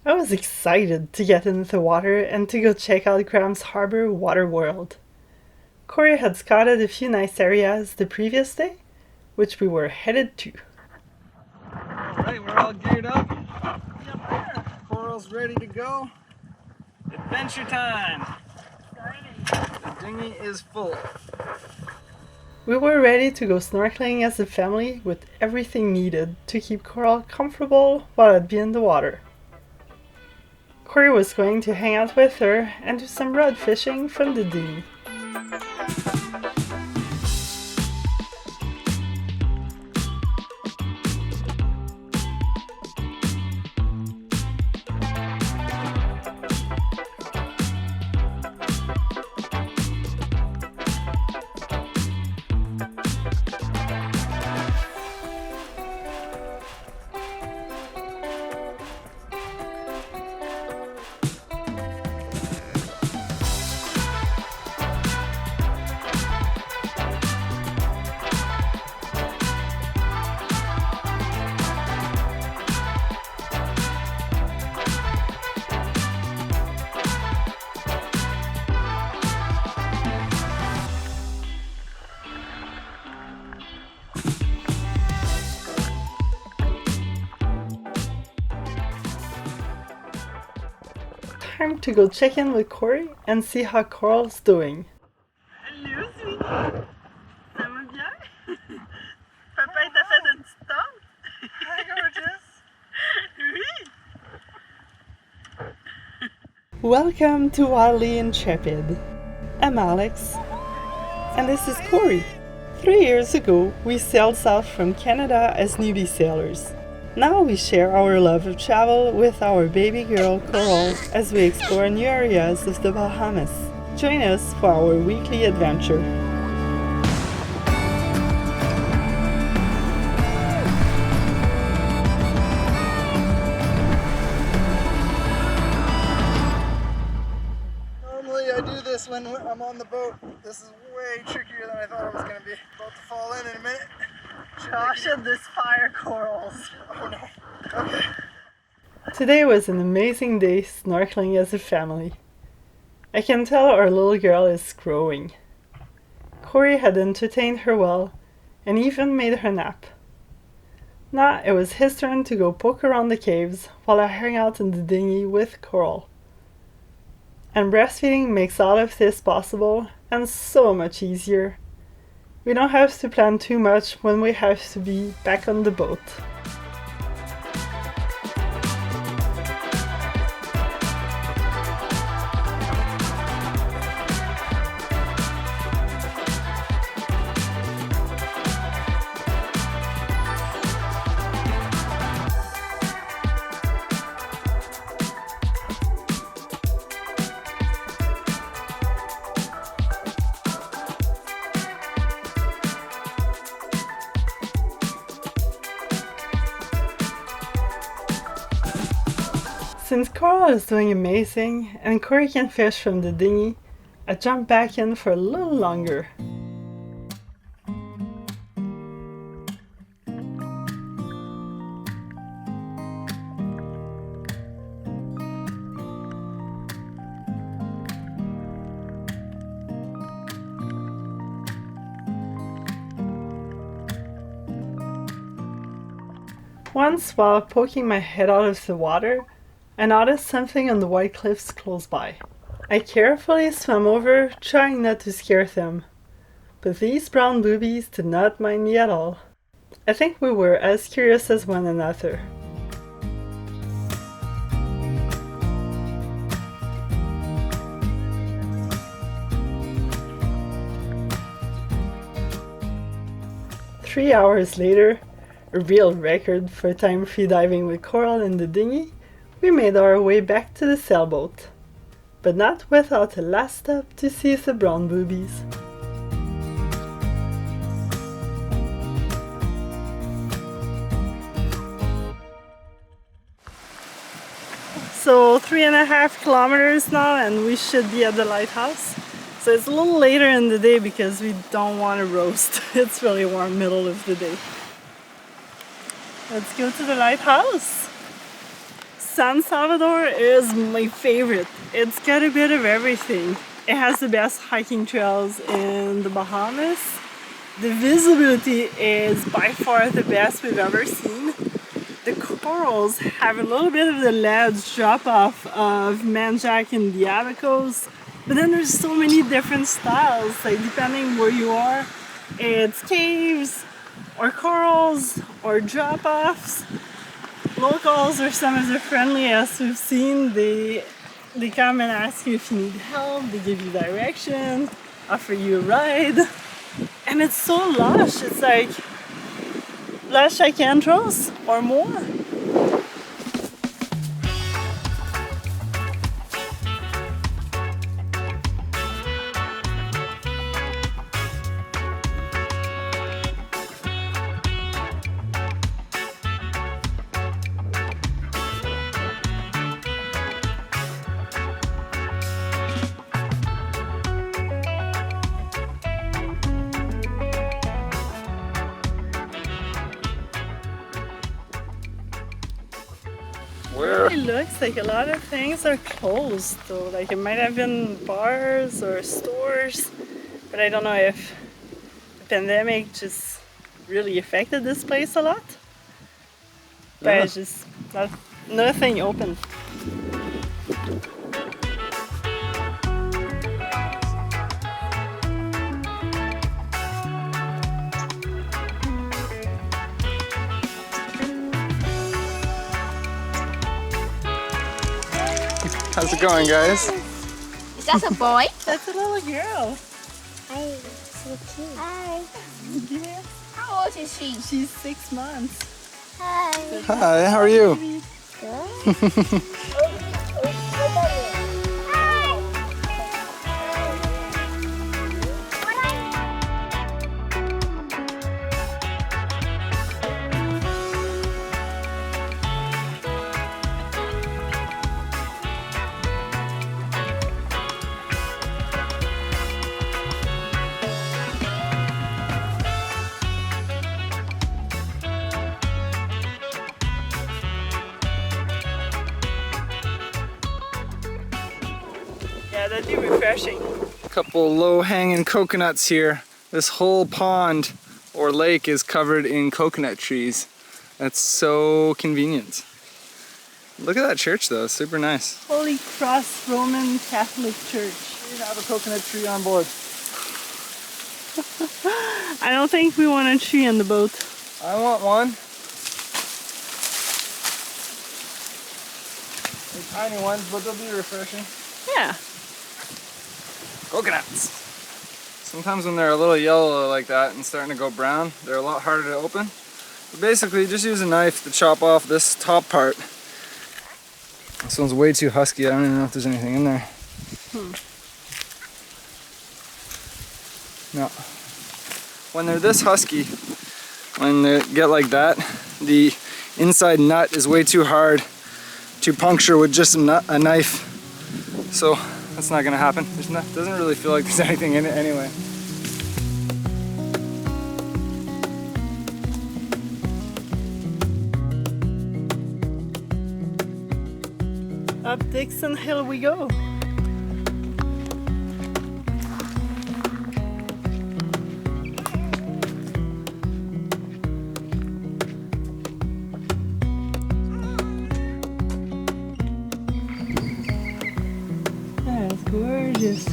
I was excited to get into the water and to go check out Graham's Harbor Waterworld. Corey had scouted a few nice areas the previous day, which we were headed to. Alright, we're all geared up. Coral's ready to go. Adventure time! The dinghy is full. We were ready to go snorkeling as a family with everything needed to keep Coral comfortable while I'd be in the water. Corey was going to hang out with her and do some rod fishing from the dinghy. Time to go check in with Corey and see how Coral's doing. Hello, sweetie. Ça va bien? Papa, il t'a fait une petite tente? Hi, gorgeous. Oui. Welcome to Wildly Intrepid. I'm Alex, and this is Corey. 3 years ago, we sailed south from Canada as newbie sailors. Now we share our love of travel with our baby girl Coral as we explore new areas of the Bahamas. Join us for our weekly adventure. Normally I do this when I'm on the boat. This is way trickier than I thought it was going to be. About to fall in a minute. Caution this fire corals. Oh no. Okay. Today was an amazing day snorkeling as a family. I can tell our little girl is growing. Corey had entertained her well and even made her nap. Now it was his turn to go poke around the caves while I hung out in the dinghy with Coral. And breastfeeding makes all of this possible and so much easier. We don't have to plan too much when we have to be back on the boat. Since Coral is doing amazing and Corey can fish from the dinghy, I jumped back in for a little longer. Once, while poking my head out of the water, I noticed something on the white cliffs close by. I carefully swam over, trying not to scare them. But these brown boobies did not mind me at all. I think we were as curious as one another. Three hours later, a real record for time free diving with Coral in the dinghy, we made our way back to the sailboat, but not without a last stop to see the brown boobies. So 3.5 kilometers now and we should be at the lighthouse. So it's a little later in the day because we don't want to roast. It's really warm middle of the day. Let's go to the lighthouse. San Salvador is my favorite. It's got a bit of everything. It has the best hiking trails in the Bahamas. The visibility is by far the best we've ever seen. The corals have a little bit of the ledge drop off of Manjac and Diabicos, but then there's so many different styles, like depending where you are, it's caves or corals or drop offs. Locals are some of the friendliest we've seen. They come and ask you if you need help, they give you direction, offer you a ride. And it's so lush, it's like lush lycanthropes or more. Where? It looks like a lot of things are closed though, like it might have been bars or stores, but I don't know if the pandemic just really affected this place a lot. But it's just nothing open. How's it going, guys? Is that a boy? That's a little girl. Hi, so cute. Hi. Yeah. How old is she? She's 6 months. Hi. Hi, how are you? Good. Yeah, that'd be refreshing. A couple low-hanging coconuts here. This whole pond or lake is covered in coconut trees. That's so convenient. Look at that church though, super nice. Holy Cross Roman Catholic Church. We have a coconut tree on board. I don't think we want a tree in the boat. I want one. They're tiny ones, but they'll be refreshing. Yeah. Coconuts. Sometimes when they're a little yellow like that and starting to go brown, they're a lot harder to open. But basically, just use a knife to chop off this top part. This one's way too husky. I don't even know if there's anything in there. No. When they're this husky, when they get like that, the inside nut is way too hard to puncture with just a knife. So that's not gonna happen. Doesn't really feel like there's anything in it anyway. Up Dixon Hill we go. That's gorgeous.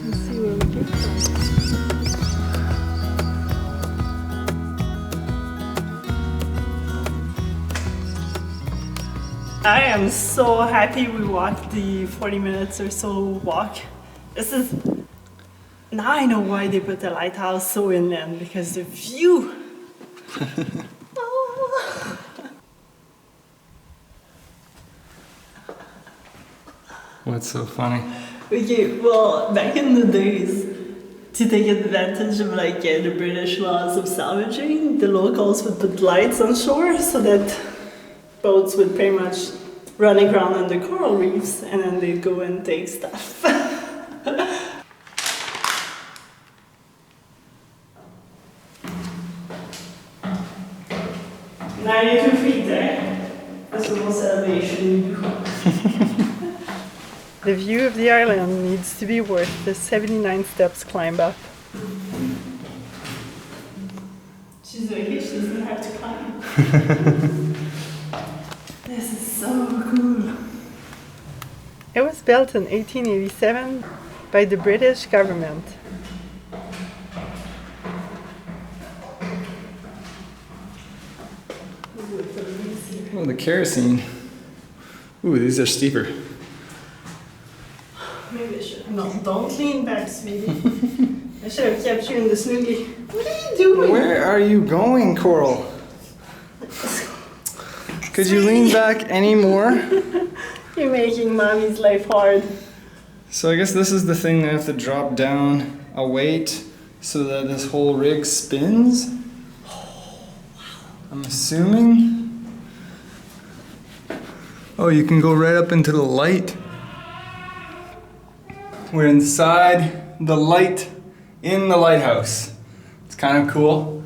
Let's see where we get from. I am so happy we walked the 40 minutes or so walk. Now I know why they put the lighthouse so inland, because the view. Oh. What's so funny? Okay, well, back in the days, to take advantage of the British laws of salvaging, the locals would put lights on shore so that boats would pretty much run aground on the coral reefs, and then they'd go and take stuff. 92 feet there. That's almost explanation. The view of the island needs to be worth the 79 steps climb up. She's okay, she doesn't have to climb. This is so cool. It was built in 1887 by the British government. Oh, the kerosene. Ooh, these are steeper. Maybe I should. No, don't lean back, sweetie. I should have kept you in the snoogie. What are you doing? Where are you going, Coral? Could you lean back any more? You're making mommy's life hard. So I guess this is the thing that I have to drop down a weight so that this whole rig spins. I'm assuming. Oh, you can go right up into the light. We're inside the light in the lighthouse. It's kind of cool.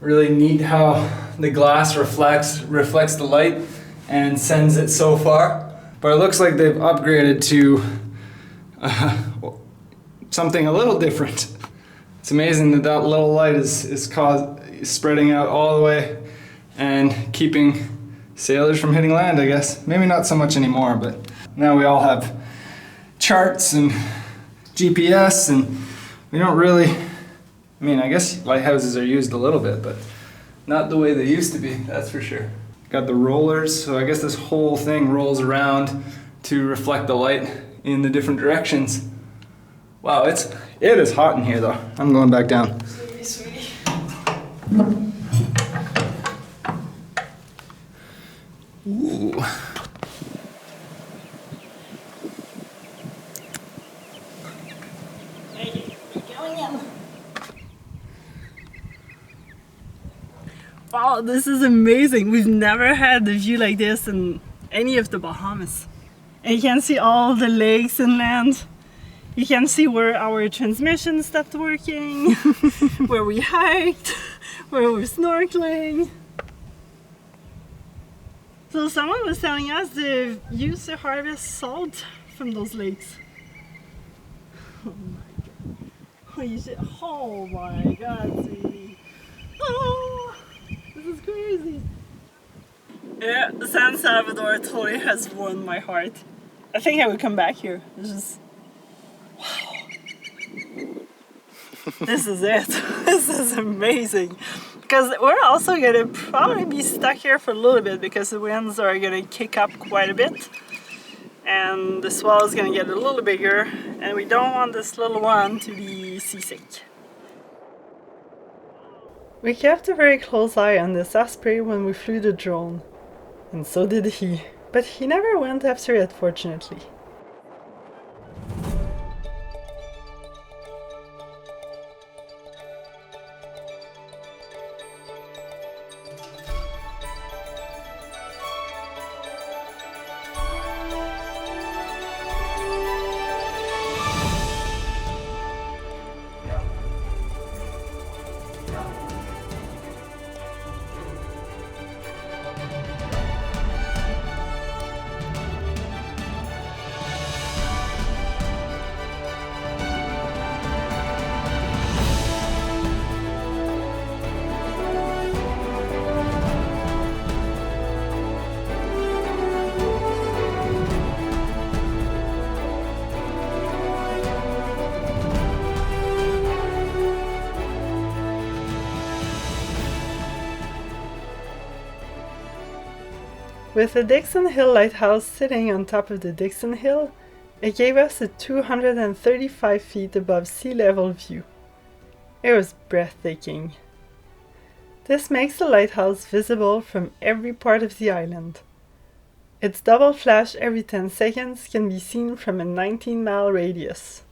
Really neat how the glass reflects the light and sends it so far. But it looks like they've upgraded to something a little different. It's amazing that that little light is spreading out all the way and keeping sailors from hitting land, I guess. Maybe not so much anymore, but now we all have charts and GPS, and we don't really, I mean, I guess lighthouses are used a little bit, but not the way they used to be, that's for sure. Got the rollers, so I guess this whole thing rolls around to reflect the light in the different directions. Wow, it is hot in here though. I'm going back down. Sweetie, sweetie. Ooh. Wow, this is amazing. We've never had a view like this in any of the Bahamas. And you can see all the lakes and land. You can see where our transmission stopped working, where we hiked, where we're snorkeling. So someone was telling us they used to harvest salt from those lakes. Oh my god. Oh my god, sweetie. Oh, this is crazy. Yeah, San Salvador totally has won my heart. I think I would come back here. It's just, wow. This is it. This is amazing. Because we're also going to probably be stuck here for a little bit because the winds are going to kick up quite a bit. And the swell is going to get a little bigger. And we don't want this little one to be seasick. We kept a very close eye on this osprey when we flew the drone. And so did he. But he never went after it, fortunately. With the Dixon Hill Lighthouse sitting on top of the Dixon Hill, it gave us a 235 feet above sea level view. It was breathtaking. This makes the lighthouse visible from every part of the island. Its double flash every 10 seconds can be seen from a 19-mile radius.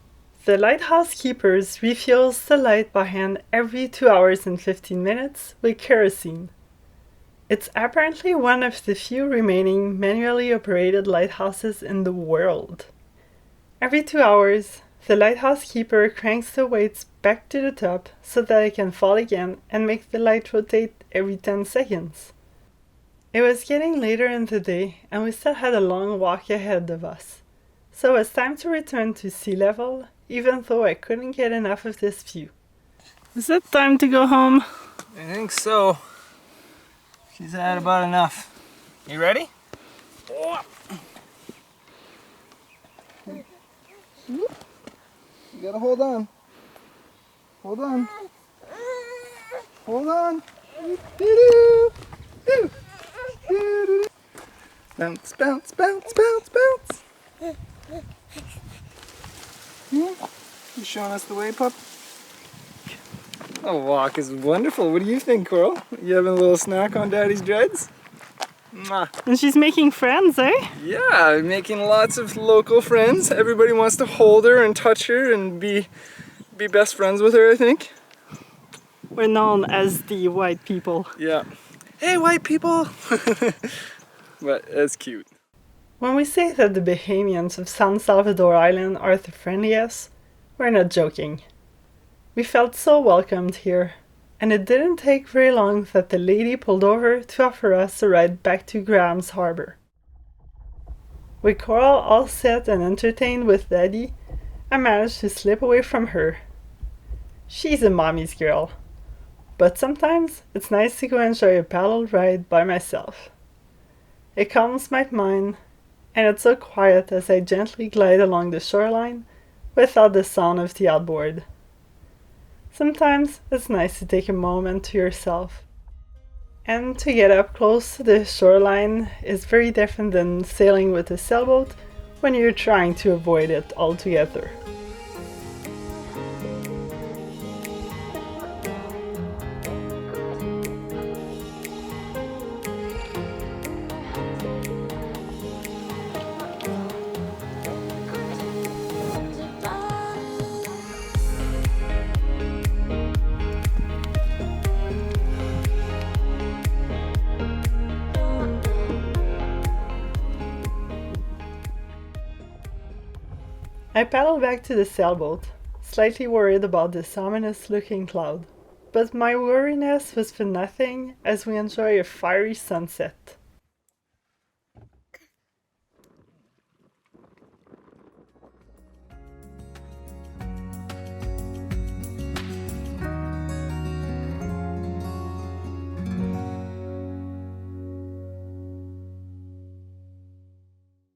The lighthouse keepers refuels the light by hand every 2 hours and 15 minutes with kerosene. It's apparently one of the few remaining manually operated lighthouses in the world. Every 2 hours, the lighthouse keeper cranks the weights back to the top so that it can fall again and make the light rotate every 10 seconds. It was getting later in the day and we still had a long walk ahead of us. So it's time to return to sea level, even though I couldn't get enough of this view. Is it time to go home? I think so. She's had about enough. You ready? You gotta hold on. Hold on. Hold on. Bounce, bounce, bounce, bounce, bounce. You showing us the way, pup? The walk is wonderful. What do you think, Coral? You having a little snack on Daddy's dreads? Mwah. And she's making friends, eh? Yeah, making lots of local friends. Everybody wants to hold her and touch her and be best friends with her, I think. We're known as the white people. Yeah. Hey, white people! But it's cute. When we say that the Bahamians of San Salvador Island are the friendliest, we're not joking. We felt so welcomed here, and it didn't take very long that the lady pulled over to offer us a ride back to Graham's Harbor. With Coral all set and entertained with Daddy, I managed to slip away from her. She's a mommy's girl, but sometimes it's nice to go enjoy a paddle ride by myself. It calms my mind, and it's so quiet as I gently glide along the shoreline without the sound of the outboard. Sometimes it's nice to take a moment to yourself. And to get up close to the shoreline is very different than sailing with a sailboat when you're trying to avoid it altogether. I paddled back to the sailboat, slightly worried about this ominous-looking cloud. But my worriness was for nothing as we enjoy a fiery sunset.